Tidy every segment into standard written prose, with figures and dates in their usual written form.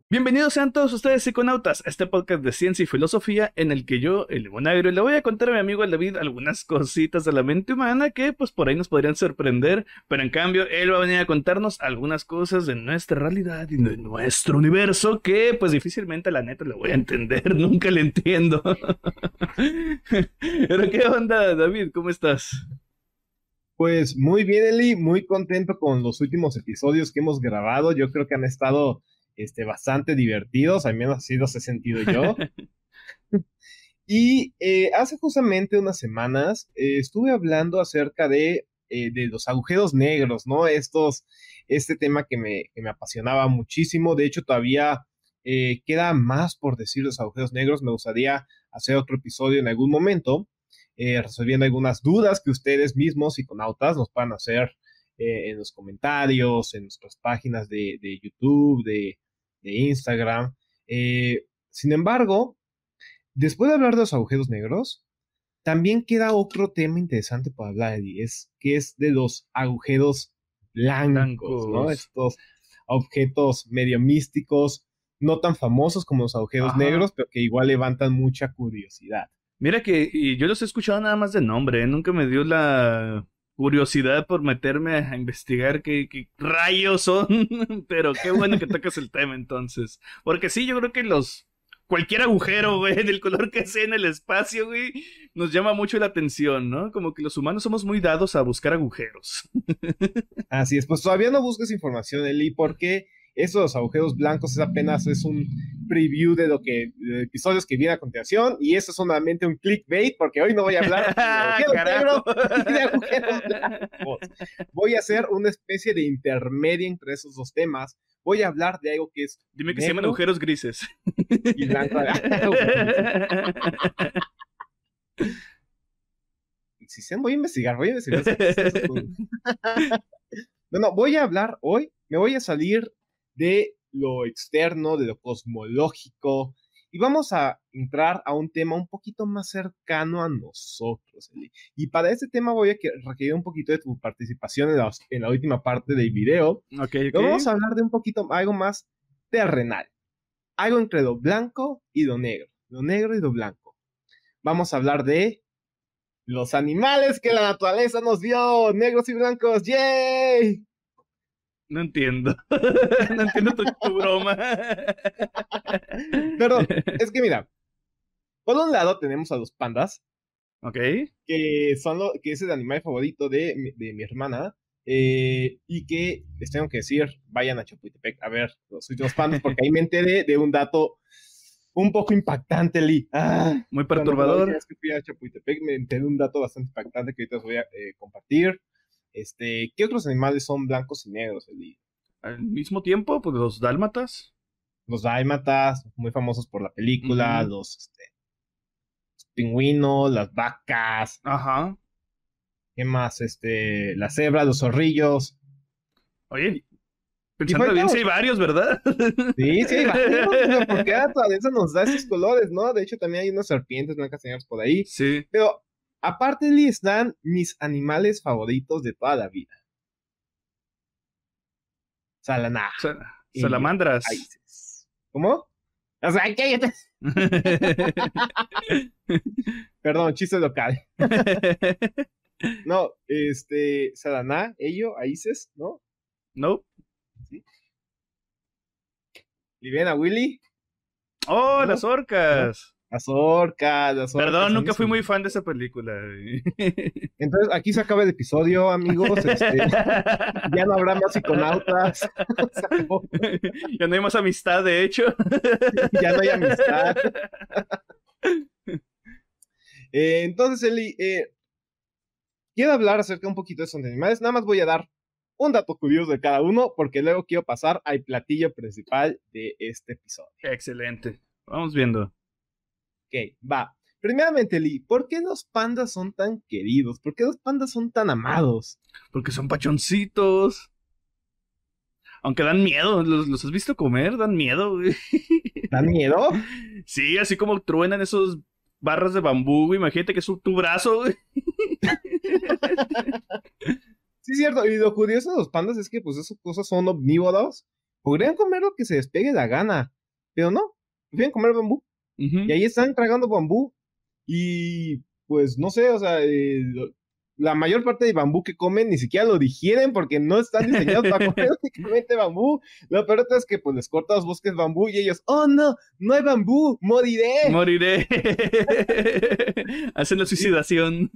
Bienvenidos sean todos ustedes psiconautas a este podcast de ciencia y filosofía en el que yo, el Limonagro, le voy a contar a mi amigo el David algunas cositas de la mente humana que pues por ahí nos podrían sorprender, pero en cambio él va a venir a contarnos algunas cosas de nuestra realidad y de nuestro universo que pues difícilmente la neta le voy a entender, nunca le entiendo. Pero qué onda, David, ¿cómo estás? Pues muy bien, Eli, muy contento con los últimos episodios que hemos grabado. Yo creo que han estado bastante divertidos, al menos así los he sentido yo. Y hace justamente unas semanas estuve hablando acerca de los agujeros negros, ¿no? Este tema que me apasionaba muchísimo. De hecho, todavía queda más por decir los agujeros negros. Me gustaría hacer otro episodio en algún momento, resolviendo algunas dudas que ustedes mismos, psiconautas, nos puedan hacer en los comentarios, en nuestras páginas de YouTube, de Instagram. Sin embargo, después de hablar de los agujeros negros, también queda otro tema interesante para hablar, Eddie, que es de los agujeros blancos, ¿no? Blancos. Estos objetos medio místicos, no tan famosos como los agujeros Ajá. negros, pero que igual levantan mucha curiosidad. Mira que y yo los he escuchado nada más de nombre, ¿eh? Nunca me dio la curiosidad por meterme a investigar qué rayos son, pero qué bueno que tocas el tema entonces. Porque sí, yo creo que cualquier agujero, güey, del color que sea en el espacio, güey, nos llama mucho la atención, ¿no? Como que los humanos somos muy dados a buscar agujeros. Así es, pues todavía no busques información, Eli, porque esos agujeros blancos es un preview de episodios que vienen a continuación, y eso es solamente un clickbait, porque hoy no voy a hablar ni de agujeros negros Carajo. ni de agujeros blancos. Voy a hacer una especie de intermedio entre esos dos temas. Voy a hablar de algo que es Dime que se llaman negro agujeros grises. y blanco. ¿Existen? Voy a investigar si existen esos cosas. Bueno, voy a hablar hoy, me voy a salir de lo externo, de lo cosmológico, y vamos a entrar a un tema un poquito más cercano a nosotros, Eli. Y para este tema voy a requerir un poquito de tu participación en la última parte del video. Ok, ok. Pero vamos a hablar de un poquito, algo más terrenal, algo entre lo negro y lo blanco. Vamos a hablar de los animales que la naturaleza nos dio, negros y blancos, ¡yay! No entiendo. No entiendo tu broma. Perdón, es que mira, por un lado tenemos a los pandas, Ok. que es el animal favorito de mi hermana, y que les tengo que decir, vayan a Chapultepec a ver los últimos pandas, porque ahí me enteré de un dato un poco impactante, Lee. Muy Cuando por la última perturbador. vez que fui a Chapultepec me enteré de un dato bastante impactante que ahorita os voy a compartir. ¿Qué otros animales son blancos y negros, Lee? Al mismo tiempo, pues los dálmatas. Los dálmatas, muy famosos por la película, Ujú. los pingüinos, las vacas, Ajá. ¿qué más? Las cebras, los zorrillos. Oye, Y, y pensando falta bien, sí hay otro. varios, ¿verdad? Sí, sí, hay varios, porque la naturaleza nos da esos colores, ¿no? De hecho, también hay unas serpientes blancas y negras por ahí. Sí. Pero aparte, Lee, están mis animales favoritos de toda la vida. Salaná, ello, Salamandras. Aices. ¿Cómo? O sea, cállate. Perdón, chiste local. No, Salaná, ello, Aices, ¿no? Nope. ¿Sí? Liviana Willy, Oh, ¿no? las ¿No? orcas. Las orcas Perdón, son nunca mis fui muy fan de favoritos. esa película. Entonces, aquí se acaba el episodio, amigos. Ya no habrá más psiconautas. Se acabó. Ya no hay más amistad, de hecho. Ya no hay amistad. Entonces, Eli, quiero hablar acerca un poquito de esos animales. Nada más voy a dar un dato curioso de cada uno, porque luego quiero pasar al platillo principal de este episodio. Excelente. Vamos viendo. Ok, va. Primeramente, Lee, ¿por qué los pandas son tan queridos? ¿Por qué los pandas son tan amados? Porque son pachoncitos. Aunque dan miedo. ¿Los has visto comer? Dan miedo, güey. ¿Dan miedo? Sí, así como truenan esos barras de bambú, güey. Imagínate que es tu brazo, güey. Sí, es cierto. Y lo curioso de los pandas es que, pues, esas cosas son omnívoros. Podrían comer lo que se les pegue la gana. pero no, prefieren comer bambú. Y Ujú. ahí están tragando bambú. Y pues no sé, o sea, la mayor parte de bambú que comen ni siquiera lo digieren porque no están diseñados para comer únicamente bambú. Lo peor es que pues les corta los bosques bambú y ellos, oh no, no hay bambú, moriré. Moriré. Hacen la Y suicidación.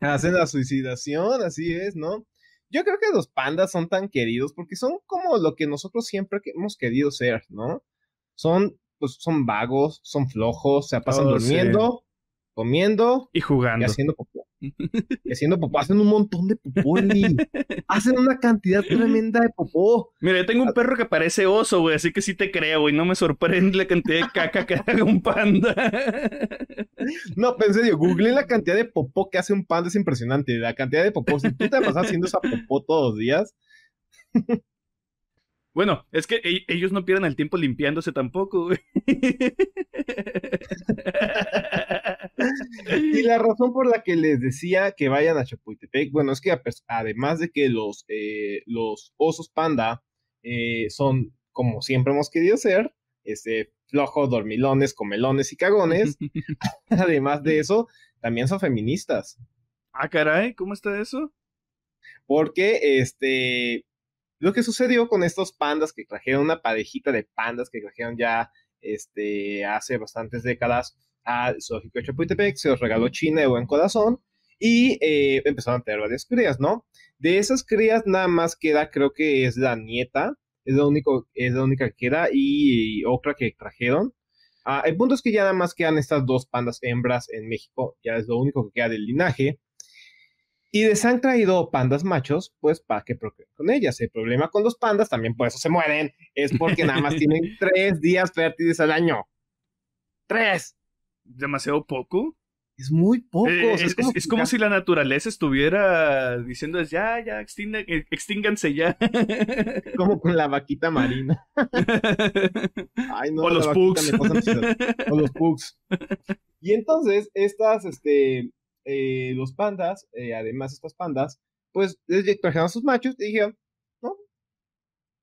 hacen la suicidación, así es, ¿no? Yo creo que los pandas son tan queridos porque son como lo que nosotros siempre hemos querido ser, ¿no? Pues, son vagos, son flojos, se pasan Oh, sí. durmiendo, comiendo Y y jugando. haciendo popó. Y haciendo popó, hacen un montón de popó, Eli. Hacen una cantidad tremenda de popó. Mira, yo tengo un perro que parece oso, güey, así que sí te creo, güey. No me sorprende la cantidad de caca que haga un panda. No, pero en serio, googleé la cantidad de popó que hace un panda, es impresionante. La cantidad de popó, si tú te vas haciendo esa popó todos los días. Bueno, es que ellos no pierden el tiempo limpiándose tampoco, güey. Y la razón por la que les decía que vayan a Chapultepec, bueno, es que además de que los osos panda son, como siempre hemos querido ser, flojos, dormilones, comelones y cagones, además de eso, también son feministas, Ah, caray, ¿cómo está eso? porque lo que sucedió con estos pandas que trajeron una parejita de pandas que trajeron ya hace bastantes décadas al zoológico de Chapultepec, se los regaló China de buen corazón y empezaron a tener varias crías, ¿no? De esas crías nada más queda, creo que es la nieta, es la única que queda y otra que trajeron. El punto es que ya nada más quedan estas dos pandas hembras en México, ya es lo único que queda del linaje. Y les han traído pandas machos, pues para que procreen con ellas. El problema con los pandas, también por eso se mueren, es porque nada más tienen 3 días fértiles al año. ¡3! ¿Demasiado poco? Es muy poco. O sea, Es, es como es que como si la naturaleza estuviera diciendo ya, ya, extínganse ya. como con la vaquita marina. Ay, O no, la los vaquita pugs. me causa ansiedad. O los pugs. Y entonces, los pandas, además estas pandas, pues les trajeron a sus machos y dijeron, no,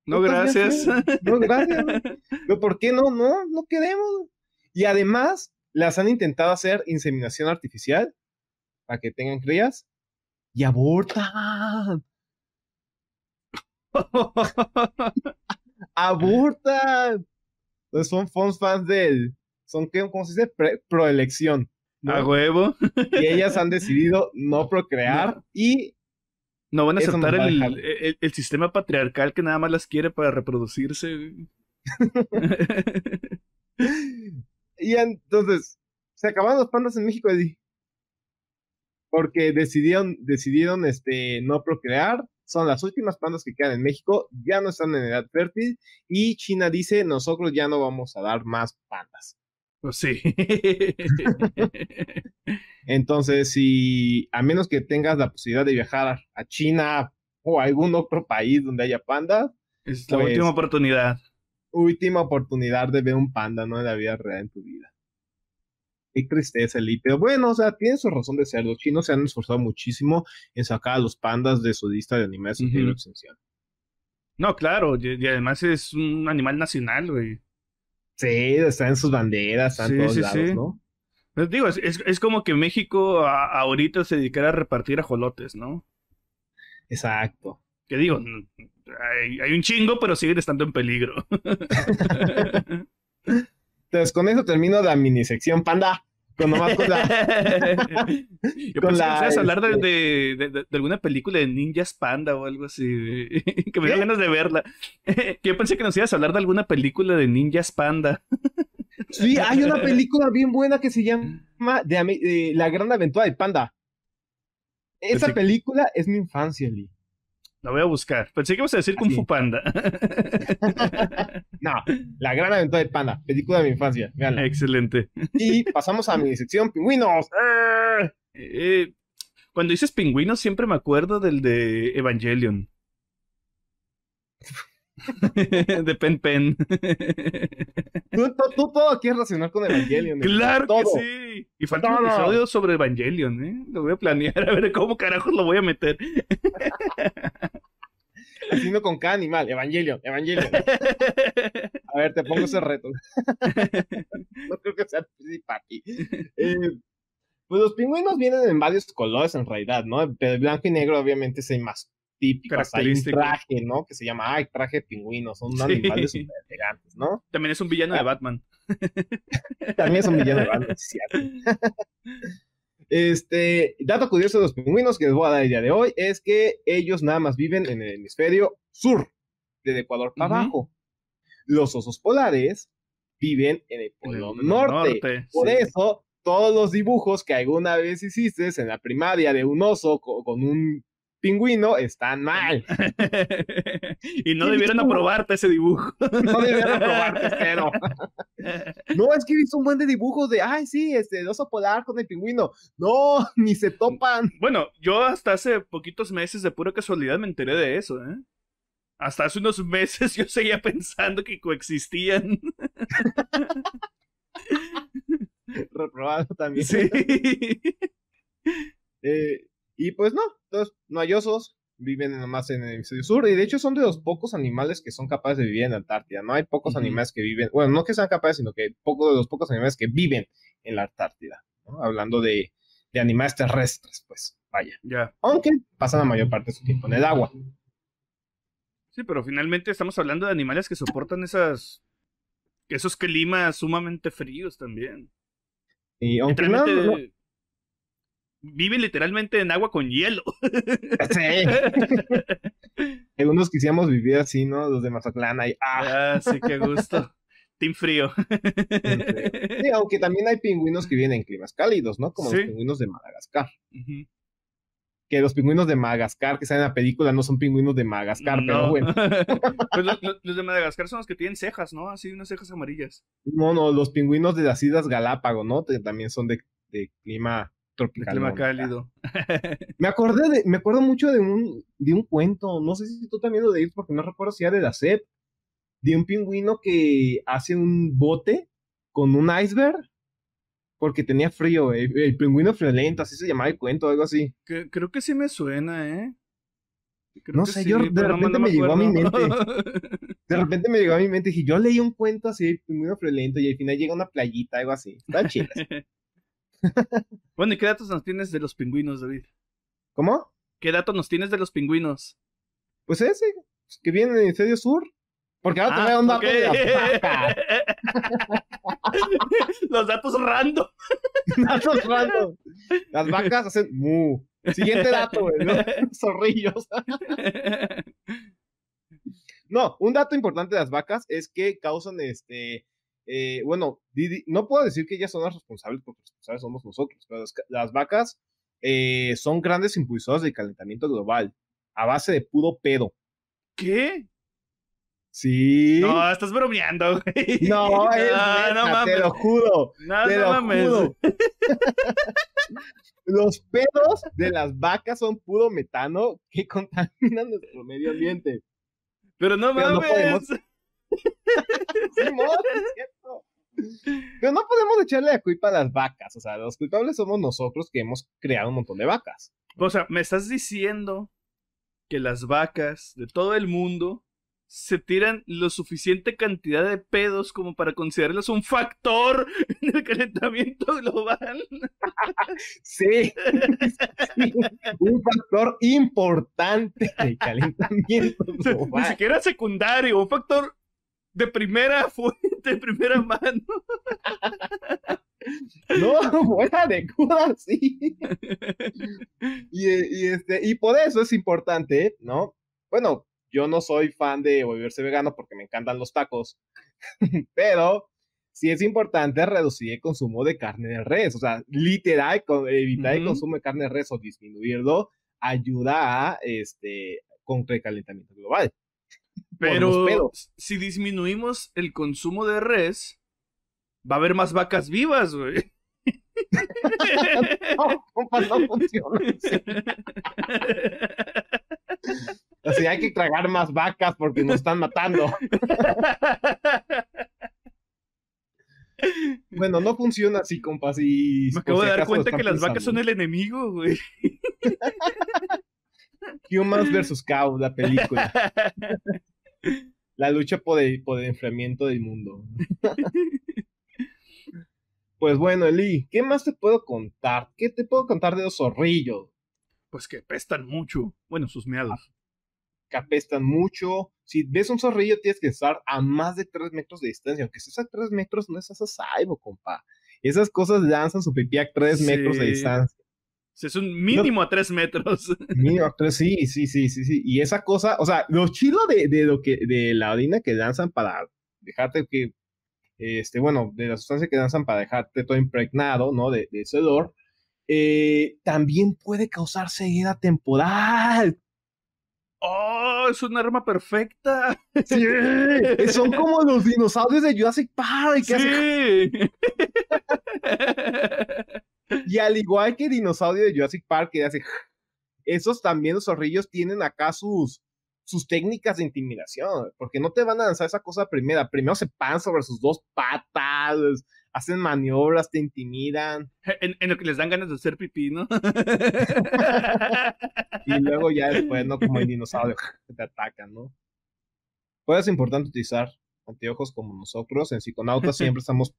No, nosotros ya sí, gracias. no, gracias, ¿no? Pero ¿por qué no? No, no queremos. Y además, las han intentado hacer inseminación artificial para que tengan crías y abortan. Abortan. Entonces son fans son, ¿cómo se dice? Proelección, A ¿no? huevo. Y ellas han decidido no procrear No, y no van a eso nos aceptar va a dejar. el sistema patriarcal que nada más las quiere para reproducirse, güey. Y entonces, se acabaron los pandas en México, Eddie, porque decidieron no procrear. Son las últimas pandas que quedan en México, ya no están en edad fértil y China dice, nosotros ya no vamos a dar más pandas. Pues sí. Entonces, si a menos que tengas la posibilidad de viajar a China o a algún otro país donde haya pandas, Es la última pues oportunidad. última oportunidad de ver un panda, ¿no? En la vida real en tu vida. Qué tristeza, Lee. Pero bueno, o sea, tiene su razón de ser. Los chinos se han esforzado muchísimo en sacar a los pandas de su lista de animales en peligro de Ujú. extinción. No, claro, y además es un animal nacional, güey. Sí, están en sus banderas, están en Sí, todos sí, lados, sí. ¿no? Pues digo, es como que México ahorita se dedicara a repartir ajolotes, ¿no? Exacto. Que digo, hay un chingo, pero siguen estando en peligro. Entonces, con eso termino la mini sección panda. Con nomás con la, Yo con pensé que nos la, ibas a hablar de alguna película de ninjas panda o algo así, que me dio ¿qué? ganas de verla. Yo pensé que nos ibas a hablar de alguna película de ninjas panda. Sí, hay una película bien buena que se llama La Gran Aventura del Panda. Esa Pensé, película es mi infancia, Lee. la voy a buscar. Pensé que ibas a decir Kung Fu Así. Panda. No, La Gran Aventura del Panda, película de mi infancia, véanla. Excelente. Y pasamos a mi sección pingüinos. ¡Arr! Eh, Cuando dices pingüinos, siempre me acuerdo del de Evangelion. De Pen Pen. Tú todo quieres relacionar con Evangelion, Eli. Claro que Todo, sí. Y falta un todo. episodio sobre Evangelion, ¿eh? Lo voy a planear a ver cómo carajos lo voy a meter. Haciendo con cada animal, Evangelion, Evangelion. A ver, te pongo ese reto. No creo que sea difícil para ti. Pues los pingüinos vienen en varios colores en realidad, ¿no? Pero el blanco y negro obviamente es el más típico. Hasta hay un traje, ¿no? Que se llama, traje de pingüino. Son animales súper elegantes, ¿no? También es un villano de Batman. También es un villano de Batman, es cierto. Dato curioso de los pingüinos que les voy a dar el día de hoy es que ellos nada más viven en el hemisferio sur, del Ecuador para abajo. Los osos polares viven en el polo norte. Por eso, todos los dibujos que alguna vez hiciste en la primaria de un oso con un pingüino están mal. Y no debieron aprobarte ese dibujo. No debieron aprobarte, pero. No, es que hizo un buen de dibujos de, el oso polar con el pingüino. No, ni se topan. Bueno, yo hasta hace poquitos meses de pura casualidad me enteré de eso, ¿eh? Hasta hace unos meses yo seguía pensando que coexistían. Reprobado también. Sí. Y pues no, entonces no hay osos, viven nomás en el hemisferio sur, y de hecho son de los pocos animales que son capaces de vivir en la Antártida. No hay pocos animales que viven, bueno, no que sean capaces, sino que de los pocos animales que viven en la Antártida, ¿no? Hablando de animales terrestres, pues, vaya. Ya. Aunque pasan la mayor parte de su tiempo en el agua. Sí, pero finalmente estamos hablando de animales que soportan esos climas sumamente fríos también. Y aunque viven literalmente en agua con hielo. Sí. Algunos quisiéramos vivir así, ¿no? Los de Mazatlán ahí. Sí, qué gusto. Team frío. Sí, aunque también hay pingüinos que viven en climas cálidos, ¿no? Como los pingüinos de Madagascar. Que los pingüinos de Madagascar que salen en la película no son pingüinos de Madagascar, no. Pero bueno. Pues los de Madagascar son los que tienen cejas, ¿no? Así, unas cejas amarillas. No, los pingüinos de las Islas Galápagos, ¿no? Que también son de clima tropical. De clima cálido. Me acuerdo mucho de un cuento, no sé si tú también lo leíste porque no recuerdo si era de la SEP, de un pingüino que hace un bote con un iceberg porque tenía frío, el pingüino friolento, así se llamaba el cuento, algo así. Creo que sí me suena, ¿eh? No sé, yo de repente me llegó a mi mente. De repente me llegó a mi mente y dije, yo leí un cuento así, el pingüino friolento, y al final llega una playita, algo así. Está chido. Bueno, ¿y qué datos nos tienes de los pingüinos, David? ¿Cómo? ¿Qué datos nos tienes de los pingüinos? Pues ese, que viene en el hemisferio sur. Porque ahora te voy a dar un dato de las vacas. Los datos random. Datos random. Las vacas hacen mu. Siguiente dato, güey, ¿no? Zorrillos. No, un dato importante de las vacas es que causan bueno, no puedo decir que ellas son las responsables, porque los responsables somos nosotros, pero las vacas son grandes impulsoras del calentamiento global, a base de puro pedo. ¿Qué? Sí. No, estás bromeando, güey. No, no mames. Te lo juro. No mames. Juro. Los pedos de las vacas son puro metano que contaminan nuestro medio ambiente. Pero no mames. No podemos... Sí, es cierto. Pero no podemos echarle la culpa a las vacas. O sea, los culpables somos nosotros que hemos creado un montón de vacas. O sea, me estás diciendo que las vacas de todo el mundo se tiran lo suficiente cantidad de pedos como para considerarlos un factor en el calentamiento global. Sí, sí, un factor importante del calentamiento global. Ni siquiera secundario, un factor de primera fuente, de primera mano. No, fuera de cura, sí. Y por eso es importante, ¿no? Bueno, yo no soy fan de volverse vegano porque me encantan los tacos, pero sí es importante reducir el consumo de carne de res, o sea, literal, evitar el consumo de carne de res o disminuirlo ayuda a contra el calentamiento global. Pero si disminuimos el consumo de res, va a haber más vacas vivas, güey. No, compa, no funciona así. Así hay que tragar más vacas porque nos están matando. Bueno, no funciona así, compa. Me acabo de dar cuenta que las vacas son el enemigo, güey. Humans vs. Cows, la película. La lucha por el enfriamiento del mundo. Pues bueno, Eli, ¿qué más te puedo contar? ¿Qué te puedo contar de los zorrillos? Pues que pestan mucho. Bueno, sus miados. Que apestan mucho. Si ves un zorrillo, tienes que estar a más de 3 metros de distancia. Aunque estés a 3 metros, no estás a salvo, compa. Esas cosas lanzan su pipí a 3 metros de Sí. distancia. Es un Lo, mínimo a 3 metros. mira, tres, sí, sí, sí, sí, sí. Y esa cosa, o sea, lo chido de la orina que lanzan para dejarte que, bueno, de la sustancia que lanzan para dejarte todo impregnado, ¿no? De ese olor, también puede causar ceguera temporal. ¡Oh! Es un arma perfecta. Sí, son como los dinosaurios de Jurassic Park que hacen. Sí. Y al igual que el dinosaurio de Jurassic Park que hace, esos también los zorrillos tienen acá sus técnicas de intimidación, porque no te van a lanzar esa cosa primera. Primero se paran sobre sus 2 patas, hacen maniobras, te intimidan. En lo que les dan ganas de hacer pipí, ¿no? Y luego ya después, ¿no? Como el dinosaurio, te atacan, ¿no? Pues es importante utilizar anteojos como nosotros. En Psiconautas siempre estamos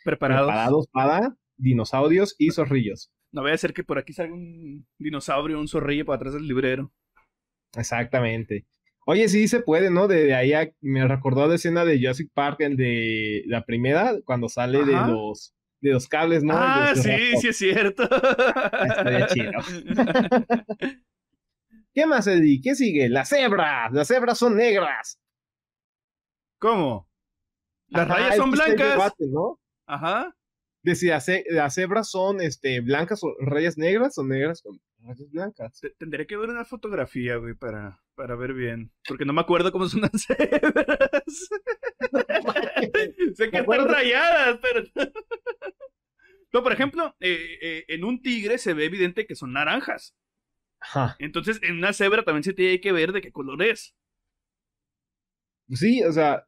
Preparados. preparados para dinosaurios y zorrillos. No vaya a ser que por aquí salga un dinosaurio, un zorrillo para atrás del librero. Exactamente. Oye, sí se puede, ¿no? De ahí me recordó la escena de Jurassic Park, el de la primera, cuando sale Ajá. de los cables, ¿no? De Ah, los sí, sí es cierto. estaría chido. ¿Qué más, Eddie? ¿Qué sigue? Las cebras. Las cebras son negras. ¿Cómo? Las Ajá, rayas es son que está el blancas. debate, ¿no? Ajá. De si las cebras son blancas o rayas negras o negras con rayas blancas. Tendré que ver una fotografía, güey, para ver bien. Porque no me acuerdo cómo son las cebras. Sé ¿Te que están acuerdas? rayadas, pero... No, por ejemplo, en un tigre se ve evidente que son naranjas. Ajá. Entonces, en una cebra también se tiene que ver de qué color es. Sí, o sea,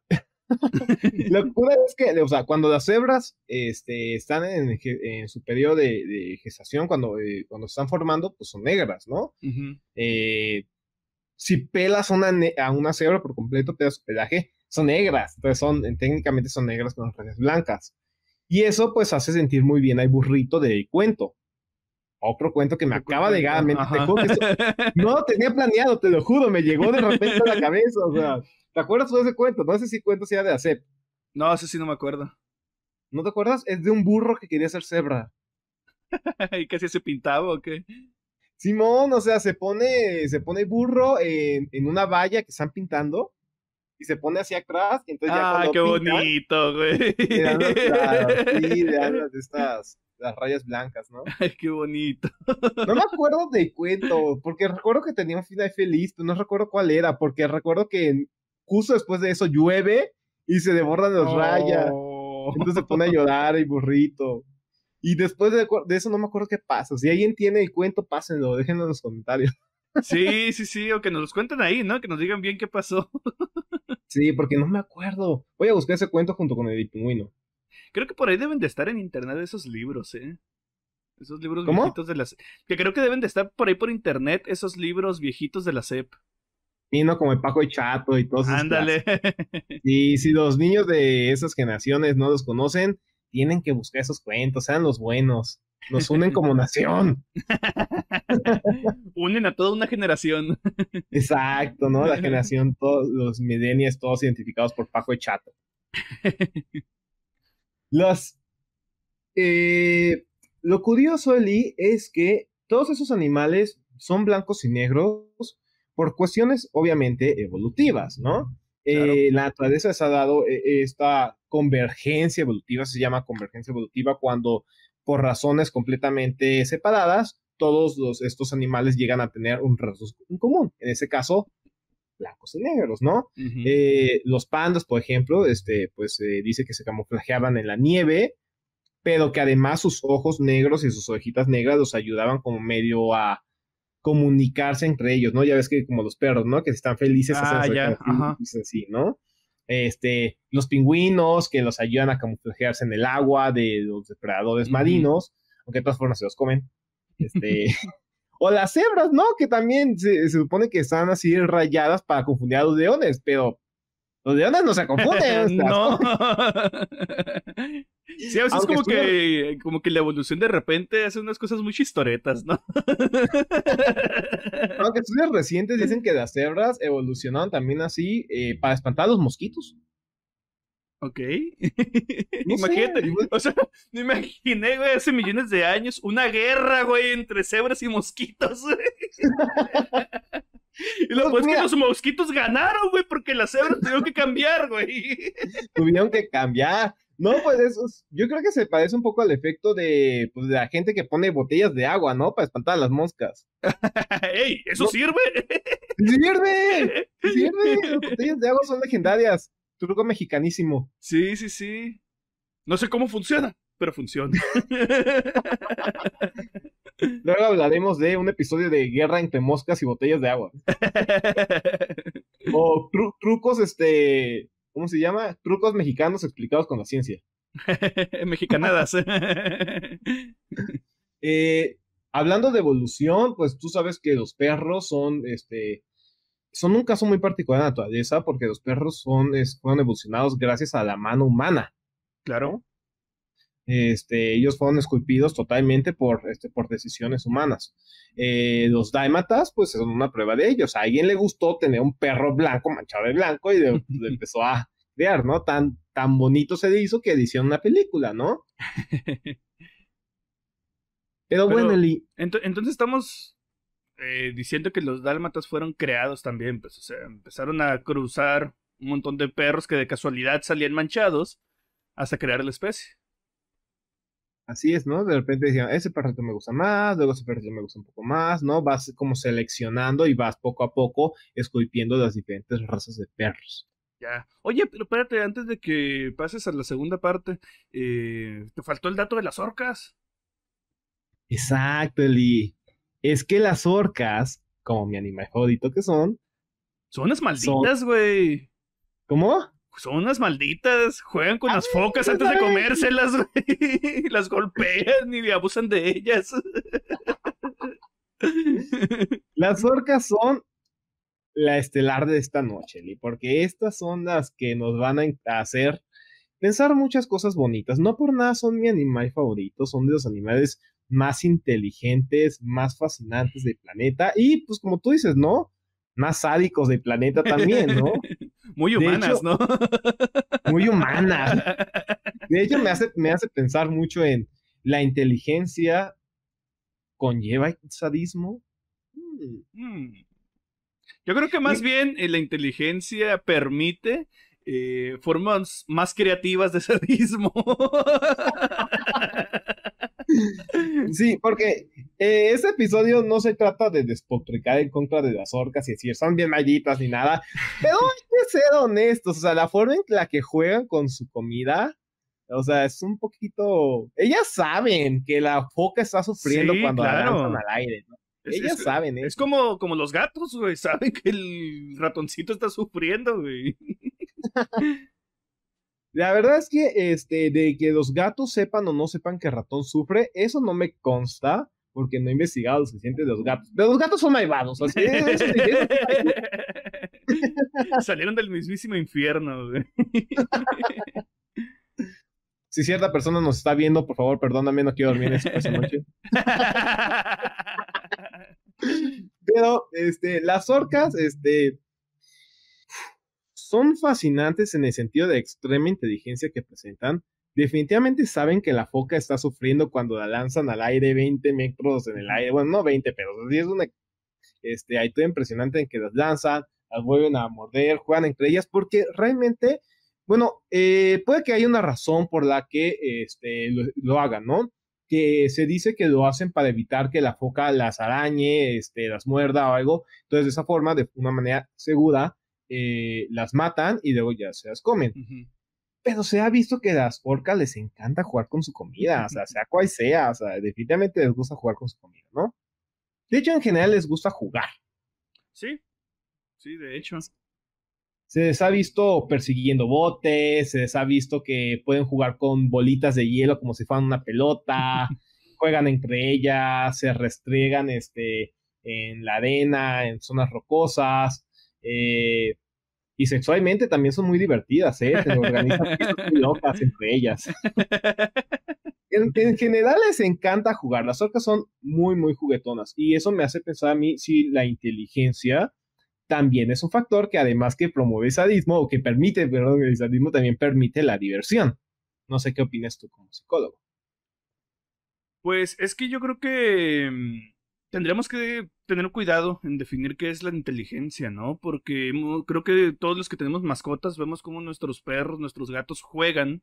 la locura es que, o sea, cuando las cebras están en su periodo de gestación, cuando se están formando, pues son negras, ¿no? Ujú. Si pelas a una cebra por completo, te da su pelaje, son negras. Entonces, técnicamente son negras con las rayas blancas. Y eso, pues, hace sentir muy bien al burrito del cuento. Otro cuento que me ¿Cuál acaba de llegar cuento? a la mente, te Ajá. juro que no lo tenía planeado, te lo juro, me llegó de repente a la cabeza, o sea, ¿te acuerdas de ese cuento? No sé si cuento sea de ASEP. No, eso sí no me acuerdo. ¿No te acuerdas? Es de un burro que quería ser cebra. ¿Y casi se pintaba o qué? Simón, o sea, se pone burro en una valla que están pintando y se pone hacia atrás, y entonces ya Ah, cuando qué pintan, bonito, güey. le dan sí, le dan las rayas blancas, ¿no? Ay, qué bonito. No me acuerdo del cuento, porque recuerdo que tenía un final feliz, pero no recuerdo cuál era, porque recuerdo que justo después de eso llueve y se desbordan las rayas, Oh. entonces se pone a llorar el burrito. Y después de eso no me acuerdo qué pasa. Si alguien tiene el cuento, pásenlo, déjenlo en los comentarios. Sí, sí, sí, o que nos los cuenten ahí, ¿no? Que nos digan bien qué pasó. Sí, porque no me acuerdo. Voy a buscar ese cuento junto con el pingüino. Creo que por ahí deben de estar en internet esos libros, ¿eh? Esos libros ¿Cómo? viejitos de las... Que creo que deben de estar por ahí por internet esos libros viejitos de la SEP. Vino como el Paco y Chato y todos esos Ándale. clásicos. Y si los niños de esas generaciones no los conocen, tienen que buscar esos cuentos, sean los buenos. Nos unen como nación. Unen a toda una generación. Exacto, ¿no? La generación, todos los millennials, todos identificados por Paco y Chato. Los, eh, lo curioso, Eli, es que todos esos animales son blancos y negros por cuestiones obviamente evolutivas, ¿no? Claro. La naturaleza se ha dado esta convergencia evolutiva, se llama convergencia evolutiva cuando por razones completamente separadas, estos animales llegan a tener un rasgo en común. En ese caso, blancos y negros, ¿no? Ujú. Los pandas, por ejemplo, pues dice que se camuflajeaban en la nieve, pero que además sus ojos negros y sus orejitas negras los ayudaban como medio a comunicarse entre ellos, ¿no? Ya ves que como los perros, ¿no? Que si están felices hacen Ah, las ya, orejas así, ajá. y así, ¿no? Los pingüinos que los ayudan a camuflajearse en el agua de los depredadores Ujú. marinos, aunque de todas formas se los comen. O las cebras, ¿no? Que también se supone que están así rayadas para confundir a los leones, pero Los leones no se confunden. No. Sí, a veces Aunque como que la evolución de repente hace unas cosas muy chistoretas, ¿no? aunque estudios recientes dicen que las cebras evolucionaron también así para espantar a los mosquitos. Ok. No sé, Imagínate, o sea, me imaginé, güey, hace millones de años, una guerra, güey, entre cebras y mosquitos, güey. Y lo pues pues es que mira, los mosquitos ganaron, güey, porque las cebras tuvieron que cambiar, güey. tuvieron que cambiar. No, pues yo creo que se parece un poco al efecto de, pues, de la gente que pone botellas de agua, ¿no? Para espantar a las moscas. ¡Ey! ¿Eso No, sirve? ¡sí sirve! ¡Sí sirve! Las botellas de agua son legendarias. Truco mexicanísimo. Sí, sí, sí. No sé cómo funciona, pero funciona. Luego hablaremos de un episodio de guerra entre moscas y botellas de agua. O trucos, ¿cómo se llama? Trucos mexicanos explicados con la ciencia. Mexicanadas. Eh, Hablando de evolución, pues tú sabes que los perros son un caso muy particular de la naturaleza porque los perros fueron evolucionados gracias a la mano humana, Claro. ¿no? Ellos fueron esculpidos totalmente por decisiones humanas. Los dálmatas, pues son una prueba de ellos. A alguien le gustó tener un perro blanco, manchado de blanco, y le empezó a crear, ¿no? Tan bonito se le hizo que le hicieron una película, ¿no? Pero bueno, Pero, Eli, entonces estamos diciendo que los dálmatas fueron creados también, pues, o sea, empezaron a cruzar un montón de perros que de casualidad salían manchados hasta crear la especie. así es, ¿no? De repente decían, ese perrito me gusta más, luego ese perrito me gusta un poco más, ¿no? Vas como seleccionando y vas poco a poco esculpiendo las diferentes razas de perros. Ya. Oye, pero espérate, antes de que pases a la segunda parte, te faltó el dato de las orcas. Exacto, Eli. Es que las orcas, como mi animal favorito que Son unas son, malditas, güey. ¿cómo? Son unas malditas. Juegan con ¡Ah, las focas no antes de sabes! comérselas, güey. Las golpean y abusan de ellas. Las orcas son la estelar de esta noche, Eli, porque estas son las que nos van a hacer pensar muchas cosas bonitas. No por nada son mi animal favorito, son de los animales más inteligentes, más fascinantes del planeta y pues como tú dices, ¿no? Más sádicos del planeta también, ¿no? Muy De humanas, hecho, ¿no? muy humanas. De hecho, me hace pensar mucho en la inteligencia conlleva el sadismo. Hmm. Hmm. Yo creo que más Y bien la inteligencia permite formas más creativas de sadismo. sí, porque este episodio no se trata de despotricar en contra de las orcas y decir son bien malditas ni nada, pero hay que ser honestos, o sea, la forma en la que juegan con su comida, o sea, es un poquito. Ellas saben que la foca está sufriendo Sí, cuando la lanzan claro. al aire, ¿no? Es, es, Ellas saben es eso. como los gatos, güey. Saben que el ratoncito está sufriendo, güey. La verdad es que de que los gatos sepan o no sepan que el ratón sufre, eso no me consta, porque no he investigado lo suficiente de los gatos. Pero los gatos son malvados, así eso sí no hay duda. Salieron del mismísimo infierno, güey. Si cierta persona nos está viendo, por favor, perdóname, no quiero dormir esa noche. Pero, las orcas, son fascinantes en el sentido de extrema inteligencia que presentan. Definitivamente saben que la foca está sufriendo cuando la lanzan al aire 20 metros en el aire. Bueno, no 20, pero sí es una altura impresionante en que las lanzan, las vuelven a morder, juegan entre ellas, porque realmente, bueno, puede que haya una razón por la que lo hagan, ¿no? Que se dice que lo hacen para evitar que la foca las arañe, las muerda o algo. Entonces, de esa forma, de una manera segura, las matan y luego ya se las comen. Pero se ha visto que a las orcas les encanta jugar con su comida, o sea cual sea, o sea, definitivamente les gusta jugar con su comida, ¿no? De hecho, en general les gusta jugar. Sí, sí, de hecho. Se les ha visto persiguiendo botes, se les ha visto que pueden jugar con bolitas de hielo como si fueran una pelota, juegan entre ellas, se restriegan en la arena, en zonas rocosas. Y sexualmente también son muy divertidas, ¿eh? Te organizan fiestas muy locas entre ellas. En general les encanta jugar. Las orcas son muy, muy juguetonas. Y eso me hace pensar a mí si la inteligencia también es un factor que además que promueve el sadismo, o que permite, perdón, el sadismo también permite la diversión. No sé qué opinas tú como psicólogo. Pues es que yo creo que tendríamos que tener cuidado en definir qué es la inteligencia, ¿no? Porque creo que todos los que tenemos mascotas vemos cómo nuestros perros, nuestros gatos juegan.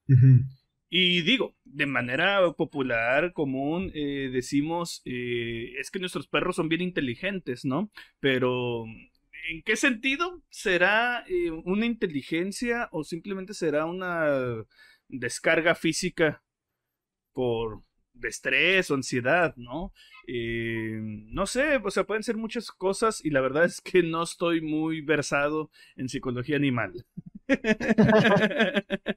Ujú. Y digo, de manera popular, común, decimos, es que nuestros perros son bien inteligentes, ¿no? Pero, ¿en qué sentido? ¿Será una inteligencia o simplemente será una descarga física por de estrés o ansiedad, ¿no? No sé, o sea, pueden ser muchas cosas y la verdad es que no estoy muy versado en psicología animal.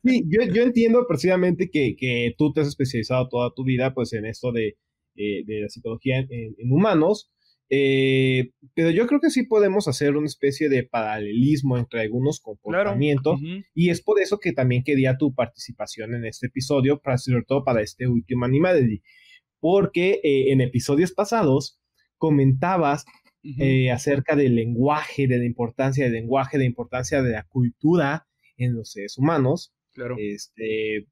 Sí, yo entiendo precisamente que tú te has especializado toda tu vida pues en esto de la psicología en humanos, pero yo creo que sí podemos hacer una especie de paralelismo entre algunos Claro. comportamientos Ujú. y es por eso que también quería tu participación en este episodio, sobre todo para este último Animal, porque en episodios pasados comentabas Ujú. acerca del lenguaje, de la importancia del lenguaje, de la importancia de la cultura en los seres humanos. Claro. Este,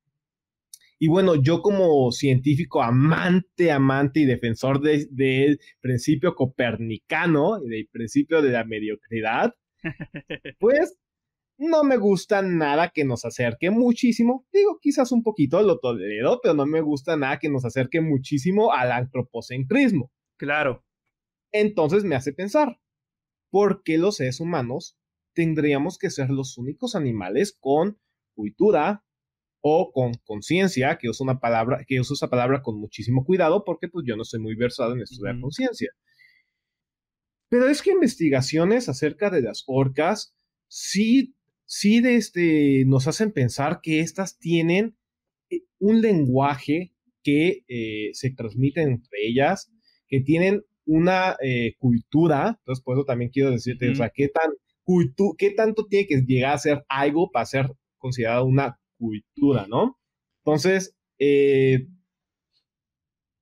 y bueno, yo como científico amante, amante y defensor del principio copernicano y del principio de la mediocridad, pues no me gusta nada que nos acerque muchísimo. Digo, quizás un poquito lo tolero, pero no me gusta nada que nos acerque muchísimo al antropocentrismo. Claro. Entonces me hace pensar, ¿por qué los seres humanos tendríamos que ser los únicos animales con cultura o con conciencia, que uso una palabra, que uso esa palabra con muchísimo cuidado porque pues yo no soy muy versado en estudiar Ujú. conciencia? Pero es que investigaciones acerca de las orcas sí, sí nos hacen pensar que estas tienen un lenguaje que se transmite entre ellas, que tienen una cultura. Entonces por eso también quiero decirte, o Ujú. sea, qué tanto tiene que llegar a ser algo para ser considerado una cultura, ¿no? Entonces,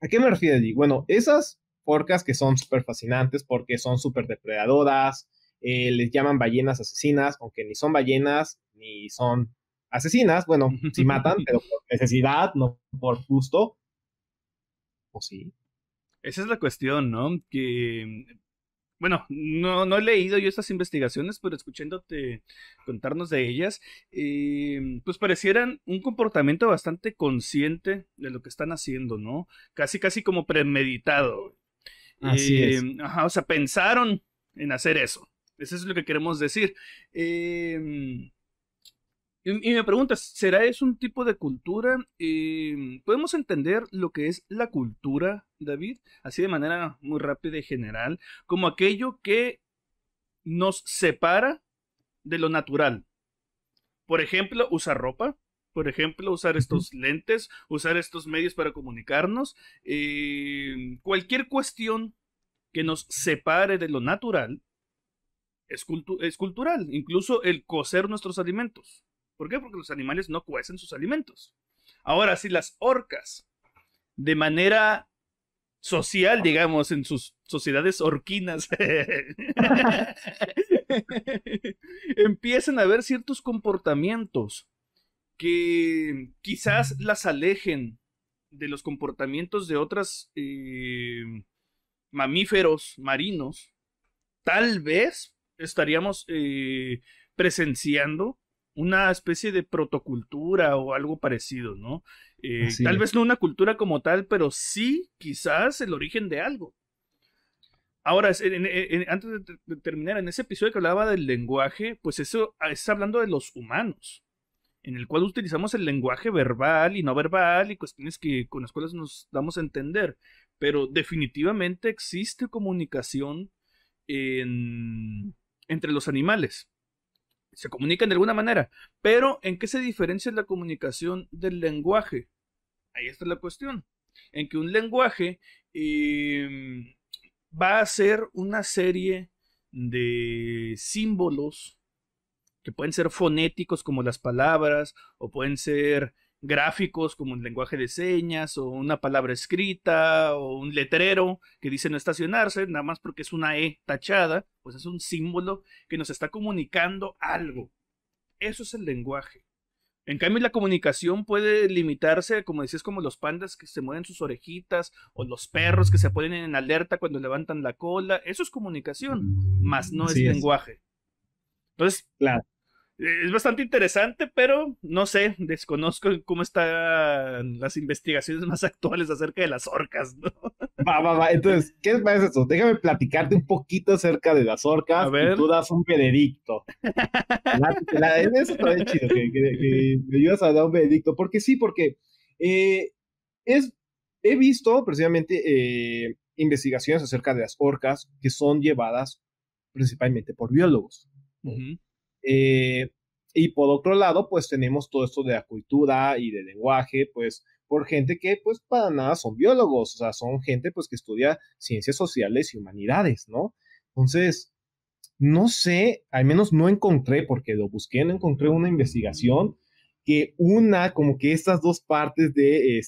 ¿a qué me refiero allí? Bueno, esas orcas que son súper fascinantes porque son súper depredadoras, les llaman ballenas asesinas, aunque ni son ballenas ni son asesinas, bueno, sí matan, pero por necesidad, no por gusto, o sí. Esa es la cuestión, ¿no? Que, bueno, no he leído yo estas investigaciones, pero escuchándote contarnos de ellas, pues parecieran un comportamiento bastante consciente de lo que están haciendo, ¿no? Casi, casi como premeditado. Así es. Ajá, o sea, pensaron en hacer eso. Eso es lo que queremos decir. Eh, y me preguntas, ¿será eso un tipo de cultura? ¿Podemos entender lo que es la cultura, David? Así de manera muy rápida y general, como aquello que nos separa de lo natural. Por ejemplo, usar ropa. Por ejemplo, usar Ujú. estos lentes, usar estos medios para comunicarnos. Cualquier cuestión que nos separe de lo natural es cultural. Incluso el cocer nuestros alimentos. ¿Por qué? Porque los animales no cuecen sus alimentos. Ahora, si las orcas, de manera social, digamos, en sus sociedades orquinas, empiezan a ver ciertos comportamientos que quizás las alejen de los comportamientos de otros mamíferos marinos, tal vez estaríamos presenciando una especie de protocultura o algo parecido, ¿no? Así Tal es. vez no una cultura como tal, pero sí quizás el origen de algo. Ahora, antes de terminar, en ese episodio que hablaba del lenguaje, pues eso es hablando de los humanos, en el cual utilizamos el lenguaje verbal y no verbal y cuestiones con las cuales nos damos a entender. Pero definitivamente existe comunicación entre los animales. Se comunican de alguna manera. Pero ¿en qué se diferencia la comunicación del lenguaje? Ahí está la cuestión. En que un lenguaje va a ser una serie de símbolos que pueden ser fonéticos como las palabras, o pueden ser gráficos como un lenguaje de señas, o una palabra escrita, o un letrero que dice no estacionarse, nada más porque es una E tachada, pues es un símbolo que nos está comunicando algo. Eso es el lenguaje. En cambio, la comunicación puede limitarse, como decías, como los pandas que se mueven sus orejitas, o los perros que se ponen en alerta cuando levantan la cola. Eso es comunicación, más no es Así es, lenguaje. Entonces, claro. es bastante interesante, pero no sé, desconozco cómo están las investigaciones más actuales acerca de las orcas, ¿no? Va. Entonces, ¿qué es más eso? Déjame platicarte un poquito acerca de las A orcas y tú ver. das un veredicto. Eso está bien chido, que me ayudas a dar un veredicto. Porque sí, porque eh, es, he visto precisamente investigaciones acerca de las orcas que son llevadas principalmente por biólogos, ¿no? Ujú, Eh, y por otro lado, pues tenemos todo esto de la cultura y del lenguaje, pues por gente que pues para nada son biólogos, o sea, son gente pues que estudia ciencias sociales y humanidades, ¿no? Entonces, no sé, al menos no encontré, porque lo busqué, no encontré una investigación que una como que estas dos partes de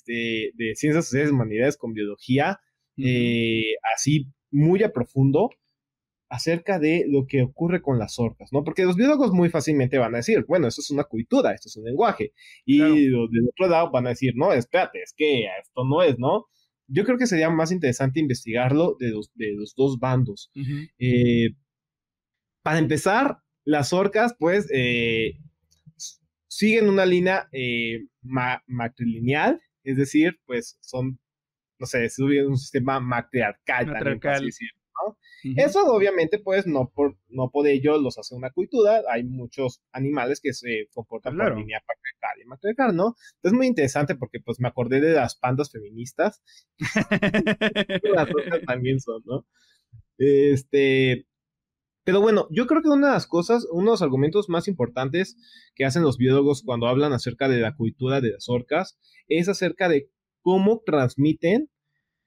ciencias sociales y humanidades con biología, ujú. así muy a profundo acerca de lo que ocurre con las orcas, ¿no? Porque los biólogos muy fácilmente van a decir, bueno, esto es una cultura, esto es un lenguaje, y Claro. los del otro lado van a decir, no, espérate, es que esto no es, ¿no? Yo creo que sería más interesante investigarlo de los dos bandos. Ujú. Eh, para empezar, las orcas, pues, siguen una línea matrilineal, es decir, pues son, no sé, siguen un sistema matriarcal también, por así Matriarcal. decirlo, ¿no? Ujú. Eso obviamente, pues, no por ello los hace una cultura. Hay muchos animales que se comportan por Claro. línea patriarcal y matriarcal, ¿no? Es muy interesante porque, pues, me acordé de las pandas feministas. Las orcas también son, ¿no? Este, pero bueno, yo creo que una de las cosas, uno de los argumentos más importantes que hacen los biólogos cuando hablan acerca de la cultura de las orcas es acerca de cómo transmiten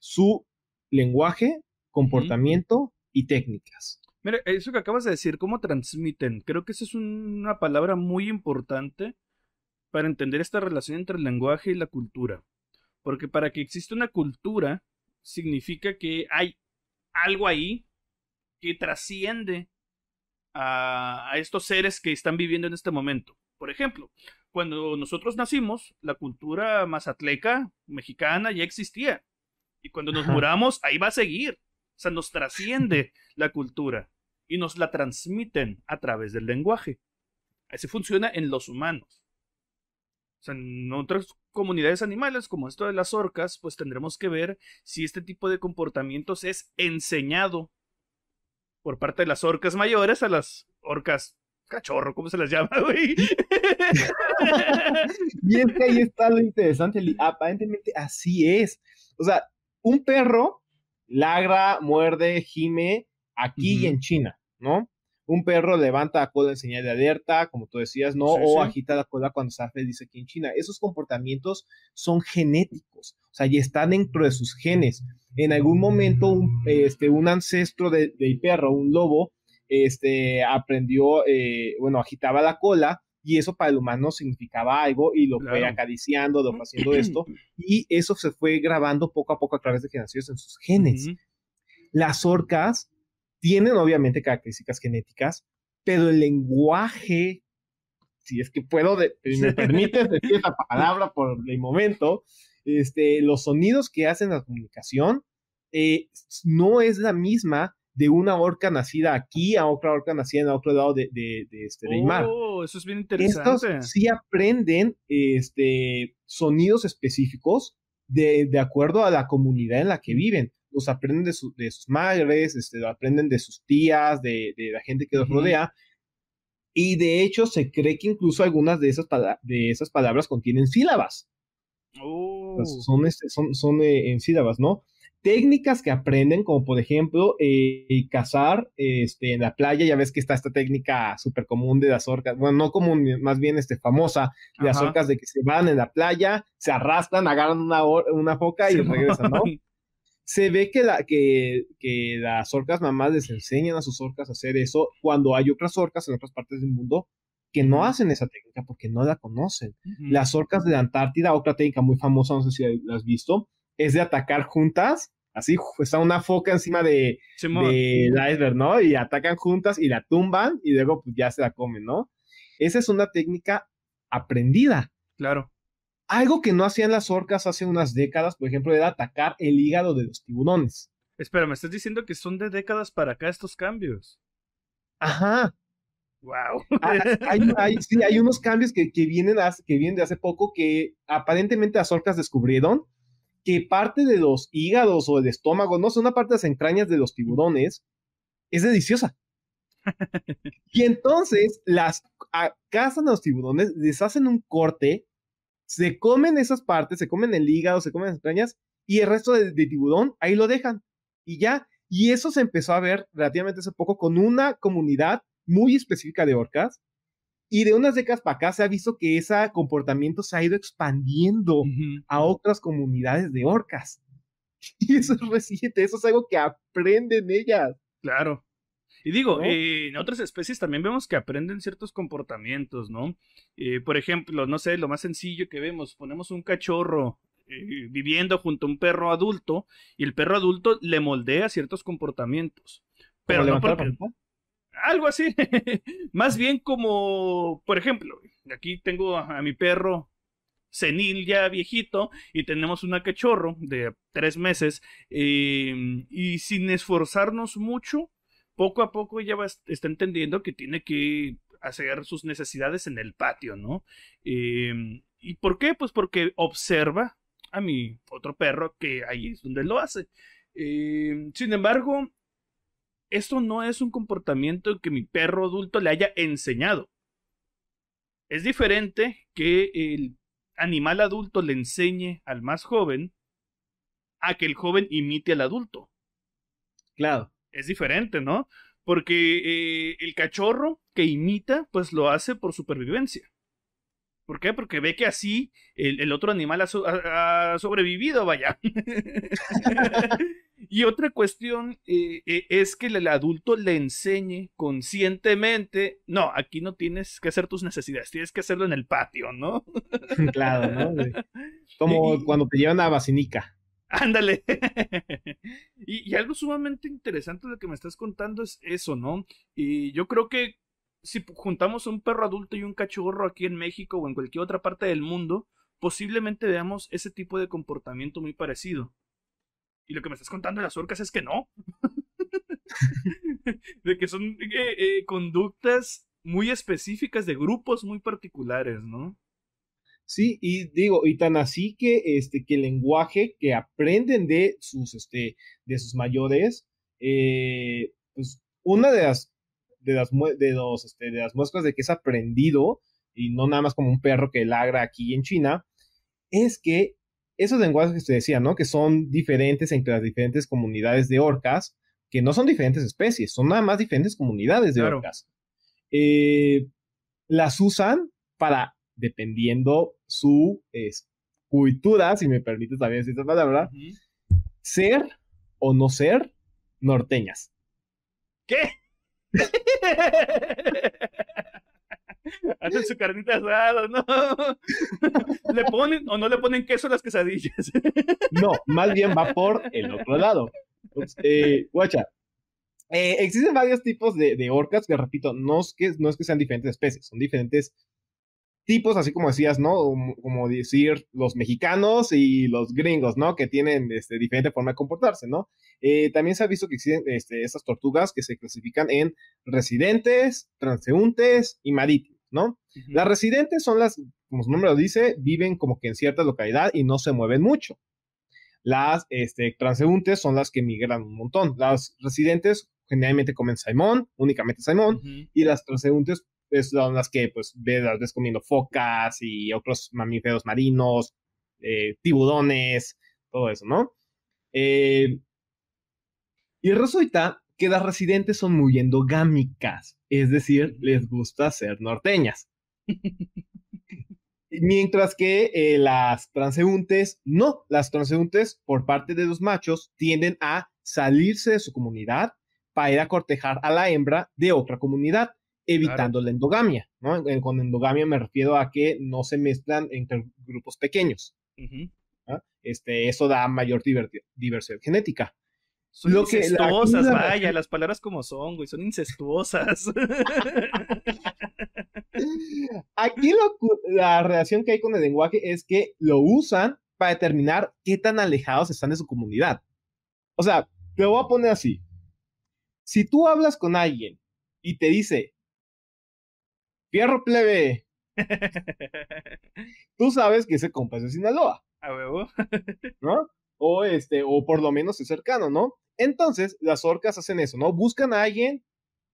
su lenguaje, Ujú. comportamiento y técnicas. Mira, eso que acabas de decir, ¿cómo transmiten? Creo que esa es una palabra muy importante para entender esta relación entre el lenguaje y la cultura. Porque para que exista una cultura, significa que hay algo ahí que trasciende a estos seres que están viviendo en este momento. Por ejemplo, cuando nosotros nacimos, la cultura mazatleca mexicana ya existía. Y cuando nos Ajá. muramos, ahí va a seguir. O sea, nos trasciende la cultura y nos la transmiten a través del lenguaje. Así funciona en los humanos. O sea, en otras comunidades animales, como esto de las orcas, pues tendremos que ver si este tipo de comportamientos es enseñado por parte de las orcas mayores a las orcas cachorro, ¿cómo se las llama, güey? Y es que ahí está lo interesante, aparentemente así es. O sea, un perro ladra, muerde, gime aquí y Ujú. en China, ¿no? Un perro levanta la cola en señal de alerta, como tú decías, ¿no? Sí, O sí. agita la cola cuando está feliz aquí en China. Esos comportamientos son genéticos, o sea, y están dentro de sus genes. En algún momento, un ancestro del perro, un lobo, aprendió, bueno, agitaba la cola y eso para el humano significaba algo y lo fue Claro. acariciando, lo fue haciendo esto y eso se fue grabando poco a poco a través de generaciones en sus genes. Ujú. Las orcas tienen obviamente características genéticas, pero el lenguaje, si es que puedo, si me permites decir esa palabra por el momento, los sonidos que hacen la comunicación eh, no es la misma de una orca nacida aquí a otra orca nacida en otro lado del mar. Oh, eso es bien Estos interesante. sí aprenden sonidos específicos de acuerdo a la comunidad en la que viven. Los aprenden de sus madres, lo aprenden de sus tías, de la gente que los Ujú. rodea. Y de hecho se cree que incluso algunas de esas palabras contienen sílabas. Pues Oh, son en sílabas, ¿no? Técnicas que aprenden, como por ejemplo, cazar en la playa. Ya ves que está esta técnica súper común de las orcas, bueno, no común, más bien famosa, de las ajá. orcas de que se van en la playa, se arrastran, agarran una foca y Simón. regresan, ¿no? Se ve que las orcas mamás les enseñan a sus orcas a hacer eso cuando hay otras orcas en otras partes del mundo que no hacen esa técnica porque no la conocen. Las orcas de la Antártida, otra técnica muy famosa, no sé si la has visto, es de atacar juntas. Así está una foca encima Simón, del iceberg, ¿no? Y atacan juntas y la tumban y luego pues ya se la comen, ¿no? Esa es una técnica aprendida. claro. Algo que no hacían las orcas hace unas décadas, por ejemplo, era atacar el hígado de los tiburones. Espera, me estás diciendo que son de décadas para acá estos cambios. Ajá. Wow. Sí, hay unos cambios que vienen de hace poco que aparentemente las orcas descubrieron que parte de los hígados o el estómago, no sé, una parte de las entrañas de los tiburones es deliciosa. Y entonces cazan a los tiburones, les hacen un corte, se comen esas partes, se comen el hígado, se comen las entrañas y el resto de tiburón ahí lo dejan. Y ya, y eso se empezó a ver relativamente hace poco con una comunidad muy específica de orcas. Y de unas décadas para acá se ha visto que ese comportamiento se ha ido expandiendo a otras comunidades de orcas. Y eso es reciente, eso es algo que aprenden ellas. Claro. Y digo, ¿No? en otras especies también vemos que aprenden ciertos comportamientos, ¿no? Por ejemplo, no sé, lo más sencillo que vemos, ponemos un cachorro viviendo junto a un perro adulto y el perro adulto le moldea ciertos comportamientos. Como Pero no levantar la porque... patita. Algo así. Más bien como, por ejemplo, aquí tengo a mi perro senil ya viejito y tenemos una cachorro de 3 meses y sin esforzarnos mucho, poco a poco ella está entendiendo que tiene que hacer sus necesidades en el patio, ¿no? ¿Y por qué? Pues porque observa a mi otro perro que ahí es donde lo hace. Sin embargo, esto no es un comportamiento que mi perro adulto le haya enseñado. Es diferente que el animal adulto le enseñe al más joven a que el joven imite al adulto. Claro. Es diferente, ¿no? Porque el cachorro que imita, pues lo hace por supervivencia. ¿Por qué? Porque ve que así el otro animal ha sobrevivido, vaya. Y otra cuestión es que el adulto le enseñe conscientemente, no, aquí no tienes que hacer tus necesidades, tienes que hacerlo en el patio, ¿no? Claro, ¿no? Y, Como y- cuando te llevan a Basinica. ándale. Y algo sumamente interesante de lo que me estás contando es eso, ¿no? Y yo creo que si juntamos un perro adulto y un cachorro aquí en México o en cualquier otra parte del mundo, posiblemente veamos ese tipo de comportamiento muy parecido. Y lo que me estás contando de las orcas es que no. De que son conductas muy específicas de grupos muy particulares, ¿no? Sí, y digo, y tan así que el lenguaje que aprenden de sus mayores, pues una de las muestras de que es aprendido, y no nada más como un perro que ladra aquí en China, es que esos lenguajes que te decía, ¿no? Que son diferentes entre las diferentes comunidades de orcas, que no son diferentes especies, son nada más diferentes comunidades de Claro. orcas. Eh, las usan para, dependiendo cultura, si me permites también decir esta palabra, Ujú. ser o no ser norteñas. ¿Qué? Hacen su carnita asada, ¿no? ¿Le ponen o no le ponen queso a las quesadillas? No, más bien va por el otro lado. Guacha, existen varios tipos de orcas que, repito, no es que sean diferentes especies, son diferentes tipos, así como decías, ¿no? Como decir los mexicanos y los gringos, ¿no? Que tienen diferente forma de comportarse, ¿no? También se ha visto que existen estas tortugas que se clasifican en residentes, transeúntes y marítimos, ¿no? Ujú. Las residentes son como su nombre lo dice, viven como que en cierta localidad y no se mueven mucho. Las transeúntes son las que migran un montón. Las residentes generalmente comen salmón, únicamente salmón, Ujú. y las transeúntes son las que pues las ves comiendo focas y otros mamíferos marinos, tiburones, todo eso, ¿no? Eh, y resulta que las residentes son muy endogámicas, es decir, Ujú. les gusta ser norteñas. Mientras que las transeúntes, no, las transeúntes por parte de los machos tienden a salirse de su comunidad para ir a cortejar a la hembra de otra comunidad. Claro. evitando la endogamia, ¿no? Con endogamia me refiero a que no se mezclan entre grupos pequeños, Ujú. ¿no? Eso da mayor diversidad genética. Son Aquí incestuosas, la vaya, reacción, las palabras como son, güey, son incestuosas. aquí la relación que hay con el lenguaje es que lo usan para determinar qué tan alejados están de su comunidad. O sea, te lo voy a poner así. Si tú hablas con alguien y te dice, fierro plebe, tú sabes que ese compa es de Sinaloa, A huevo. ¿no? O por lo menos es cercano, ¿no? Entonces, las orcas hacen eso, ¿no? Buscan a alguien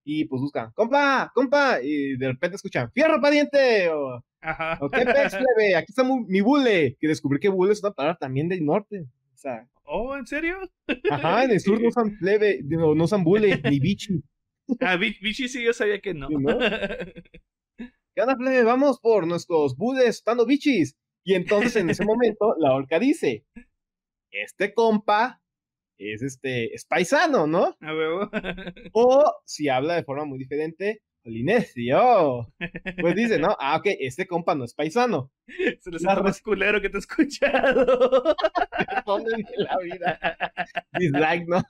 y pues buscan, compa, compa, y de repente escuchan, fierro pariente, Ajá. o qué pex, plebe, aquí está mi bule, que descubrí que bule es una palabra también del norte, o sea, Oh, ¿en serio? ajá, en el sur no usan plebe, no usan bule, ni bichi, Ah, Vichy sí, yo sabía que no. ¿no? ¿Qué onda, plebe? Vamos por nuestros bules, estando bichis. Y entonces en ese momento la orca dice, este compa es paisano, ¿no? A huevo. O si habla de forma muy diferente, Polinesio. Pues dice, ¿no? Ah, ok, este compa no es paisano. Es el La acento más culero que te he escuchado. responden de la vida. Dislike, ¿no?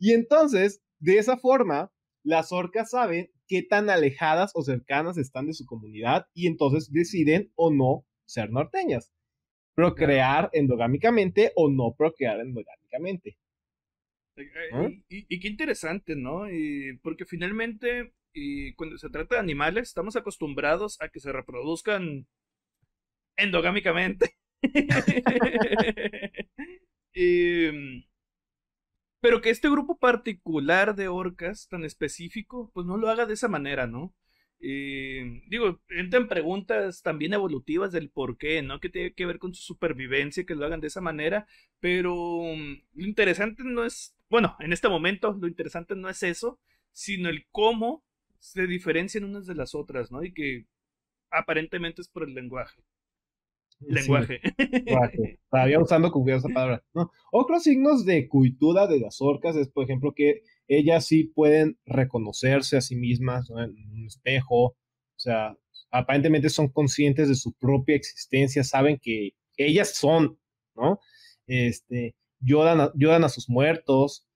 Y entonces, de esa forma, las orcas saben qué tan alejadas o cercanas están de su comunidad y entonces deciden o no ser norteñas. Claro. Procrear endogámicamente o no procrear endogámicamente. ¿No? Y qué interesante, ¿no? Porque finalmente, cuando se trata de animales, estamos acostumbrados a que se reproduzcan endogámicamente. Y, pero que este grupo particular de orcas, tan específico, pues no lo haga de esa manera, ¿no? Digo, entran preguntas también evolutivas del por qué, ¿no? Que tiene que ver con su supervivencia, que lo hagan de esa manera, pero lo interesante no es, bueno, en este momento lo interesante no es eso, sino el cómo se diferencian unas de las otras, ¿no? Y que aparentemente es por el lenguaje. Sí, Lenguaje. todavía usando con cuidado esa palabra, ¿no? Otros signos de cultura de las orcas es, por ejemplo, que ellas sí pueden reconocerse a sí mismas, ¿no? En un espejo, o sea, aparentemente son conscientes de su propia existencia, saben que ellas son, ¿no? Lloran a sus muertos,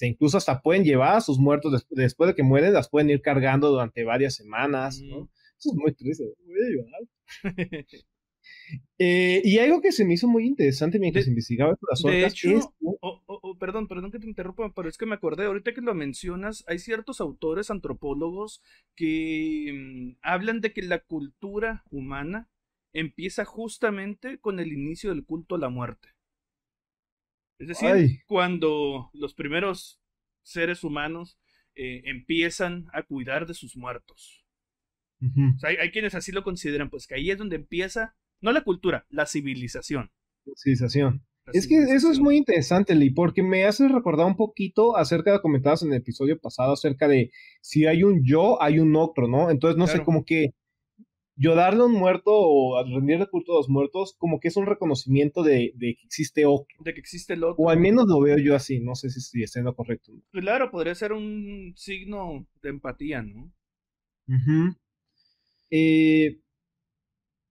incluso hasta pueden llevar a sus muertos después de que mueren, las pueden ir cargando durante varias semanas, Mm. ¿no? Eso es muy triste, voy a llorar. Y algo que se me hizo muy interesante mientras De, investigaba las De orcas es, hecho, perdón, perdón que te interrumpa, pero es que me acordé, ahorita que lo mencionas, hay ciertos autores antropólogos que hablan de que la cultura humana empieza justamente con el inicio del culto a la muerte. Es decir, ay, cuando los primeros seres humanos empiezan a cuidar de sus muertos. ujú, O sea, hay quienes así lo consideran, pues que ahí es donde empieza, no la cultura, la civilización. civilización. La Es que eso es civilización. muy interesante, Lee, porque me hace recordar un poquito acerca de comentados en el episodio pasado acerca de si hay un yo, hay un otro, ¿no? Entonces, no sé, Claro, como que yo darle a un muerto o a rendirle culto a los muertos, como que es un reconocimiento de que existe otro. de que existe el O al otro. menos lo veo yo así, no sé si estoy en lo correcto. Claro, podría ser un signo de empatía, ¿no? Ujú. Eh,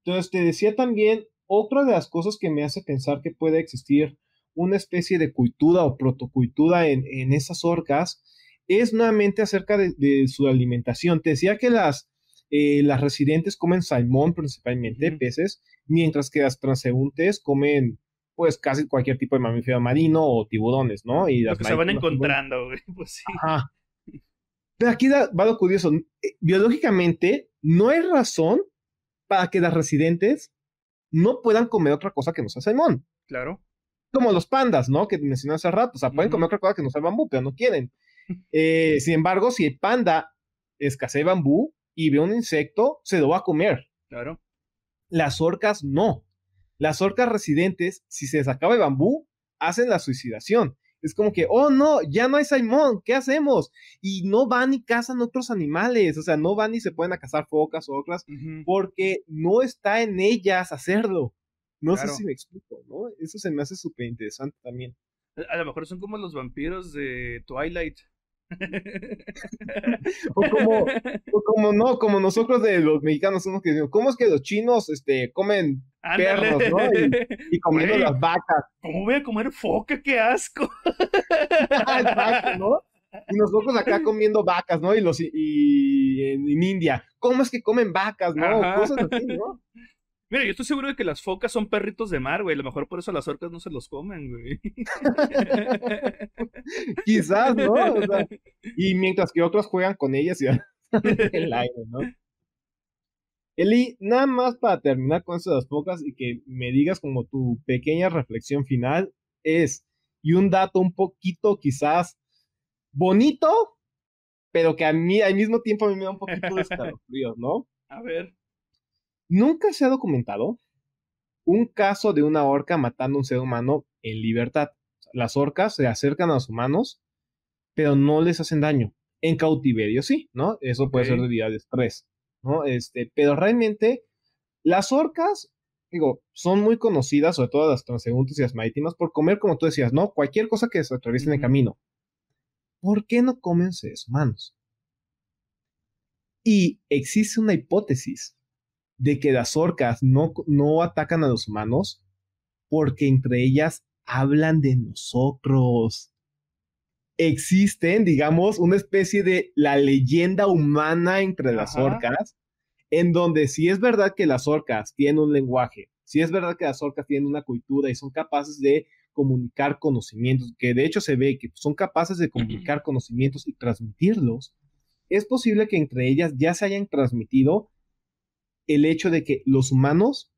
Entonces, te decía también, otra de las cosas que me hace pensar que puede existir una especie de cultura o protocultura en esas orcas es nuevamente acerca de su alimentación. Te decía que las residentes comen salmón principalmente, Ujú. peces, mientras que las transeúntes comen pues casi cualquier tipo de mamífero marino o tiburones, ¿no? Y Lo las que se van marítimas, pues, bueno, encontrando, güey, pues sí. ajá. Pero aquí va lo curioso. Biológicamente, no hay razón para que las residentes no puedan comer otra cosa que no sea salmón. Claro. Como los pandas, ¿no? Que mencioné hace rato. O sea, pueden comer Ujú. otra cosa que no sea bambú, pero no quieren. Sin embargo, si el panda escasea bambú y ve un insecto, se lo va a comer. Claro. Las orcas no. Las orcas residentes, si se les acaba el bambú, hacen la suicidación. Es como que, oh no, ya no hay salmón, ¿qué hacemos? Y no van y cazan otros animales, o sea, no van y se pueden a cazar focas o otras, Ujú. porque no está en ellas hacerlo. No sé si Claro. me explico, ¿no? Eso se me hace súper interesante también. A lo mejor son como los vampiros de Twilight. O como no, como nosotros de los mexicanos somos que decimos, ¿cómo es que los chinos comen Ándale. perros, ¿no? Y comiendo Güey, las vacas. ¿cómo voy a comer foca? ¡Qué asco! Exacto, ¿no? Y nosotros acá comiendo vacas, ¿no? En India, ¿cómo es que comen vacas, no? Ajá. Cosas así, ¿no? Mira, yo estoy seguro de que las focas son perritos de mar, güey. A lo mejor por eso las orcas no se los comen, güey. Quizás, ¿no? O sea, y mientras que otros juegan con ellas y el aire, ¿no? Eli, nada más para terminar con esto de las focas y que me digas como tu pequeña reflexión final es, y un dato un poquito quizás bonito, pero que a mí al mismo tiempo a mí me da un poquito de escalofríos, ¿no? A ver. Nunca se ha documentado un caso de una orca matando a un ser humano en libertad. Las orcas se acercan a los humanos, pero no les hacen daño. En cautiverio sí, ¿no? Eso Ok. puede ser debido al estrés, ¿no? Pero realmente las orcas, digo, son muy conocidas, sobre todo las transeúntes y las marítimas, por comer, como tú decías, ¿no? Cualquier cosa que se atraviese en el Ujú. camino. ¿Por qué no comen seres humanos? Y existe una hipótesis de que las orcas no atacan a los humanos porque entre ellas hablan de nosotros. Existen, digamos, una especie de la leyenda humana entre las Ajá. orcas, en donde si es verdad que las orcas tienen un lenguaje, si es verdad que las orcas tienen una cultura y son capaces de comunicar conocimientos, que de hecho se ve que son capaces de comunicar conocimientos y transmitirlos, es posible que entre ellas ya se hayan transmitido el hecho de que los humanos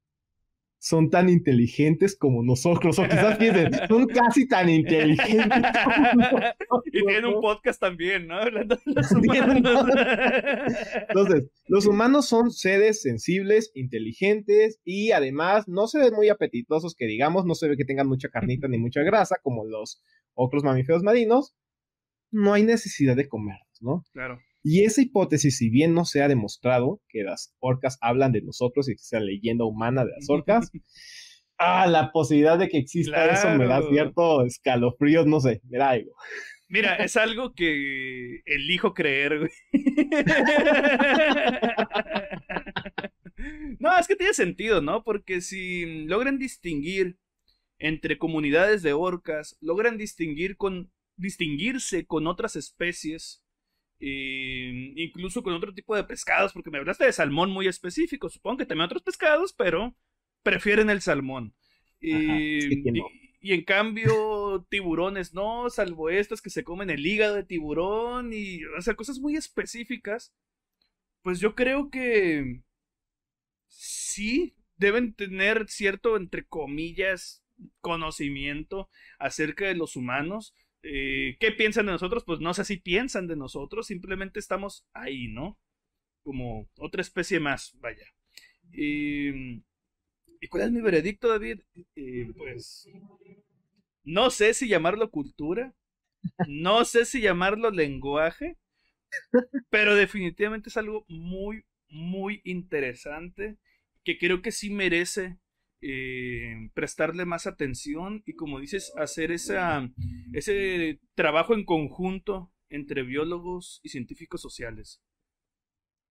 son tan inteligentes como nosotros, o quizás piensen, son casi tan inteligentes como Y nosotros, tienen un ¿no? podcast también, ¿no? Hablando de los Tienen humanos. Entonces, los humanos son seres sensibles, inteligentes y además no se ven muy apetitosos, que digamos, no se ve que tengan mucha carnita ni mucha grasa como los otros mamíferos marinos, no hay necesidad de comerlos, ¿no? Claro. Y esa hipótesis, si bien no se ha demostrado que las orcas hablan de nosotros y que sea leyenda humana de las orcas, la posibilidad de que exista eso me da Claro. cierto escalofríos, no sé, me da algo. Mira, es algo que elijo creer, güey. No, es que tiene sentido, ¿no? Porque si logran distinguir entre comunidades de orcas, logran distinguirse con otras especies, incluso con otro tipo de pescados, porque me hablaste de salmón muy específico, supongo que también otros pescados, pero prefieren el salmón. Ajá, es que quién no. Y en cambio, tiburones no, salvo estas que se comen el hígado de tiburón y, o sea, cosas muy específicas, pues yo creo que sí deben tener cierto, entre comillas, conocimiento acerca de los humanos. ¿Qué piensan de nosotros? Pues no sé si piensan de nosotros, simplemente estamos ahí, ¿no? Como otra especie más, vaya. ¿Y cuál es mi veredicto, David? Pues no sé si llamarlo cultura, no sé si llamarlo lenguaje, pero definitivamente es algo muy, muy interesante que creo que sí merece prestarle más atención y como dices, hacer ese trabajo en conjunto entre biólogos y científicos sociales.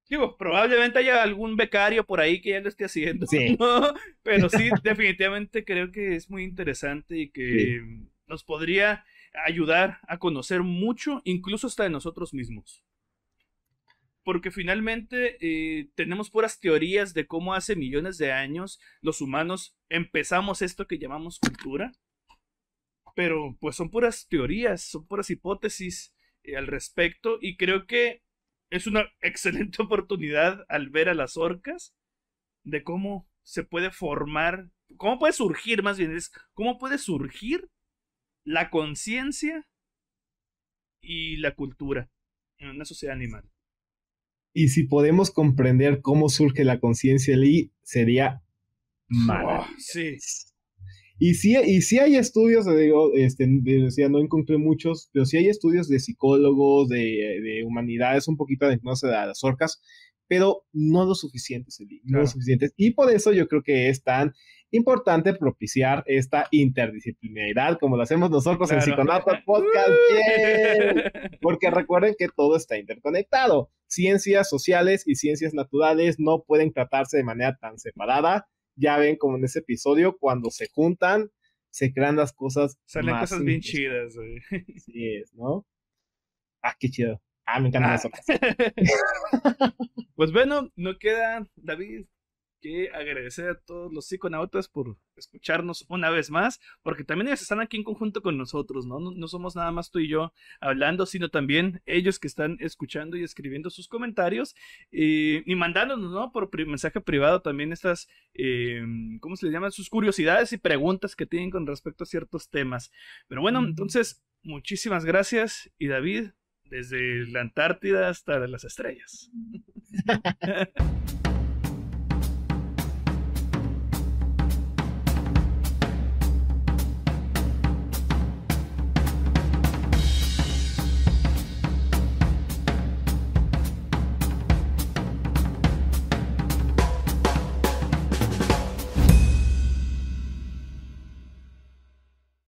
Digo, probablemente haya algún becario por ahí que ya lo esté haciendo, Sí, ¿no? Pero sí, definitivamente creo que es muy interesante y sí. que nos podría ayudar a conocer mucho, incluso hasta de nosotros mismos. Porque finalmente tenemos puras teorías de cómo hace millones de años los humanos empezamos esto que llamamos cultura, pero pues son puras teorías, son puras hipótesis al respecto y creo que es una excelente oportunidad al ver a las orcas de cómo se puede formar, cómo puede surgir más bien, es cómo puede surgir la conciencia y la cultura en una sociedad animal. Y si podemos comprender cómo surge la conciencia Lee, sería Oh, maravilloso. sí. Y sí hay estudios, digo, decía, no encontré muchos, pero sí hay estudios de psicólogos, de humanidades, un poquito de no sé, de las orcas, pero no lo suficientes, Eli, no lo Claro. suficientes. Y por eso yo creo que es tan importante propiciar esta interdisciplinaridad como lo hacemos nosotros en Claro. Psiconautas Podcast. ¡Yeah! Porque recuerden que todo está interconectado. Ciencias sociales y ciencias naturales no pueden tratarse de manera tan separada. Ya ven como en ese episodio, cuando se juntan, se crean las cosas Salen más cosas bien interesantes. chidas, güey. Así es, ¿no? Ah, qué chido. Ah, me encantan Ah. las otras. Pues bueno, no queda, David, que agradecer a todos los psiconautas por escucharnos una vez más, porque también ellos están aquí en conjunto con nosotros, ¿no? No somos nada más tú y yo hablando, sino también ellos que están escuchando y escribiendo sus comentarios y mandándonos, ¿no? Por mensaje privado también estas, ¿cómo se le llaman? Sus curiosidades y preguntas que tienen con respecto a ciertos temas. Pero bueno, entonces, muchísimas gracias y David, desde la Antártida hasta las estrellas.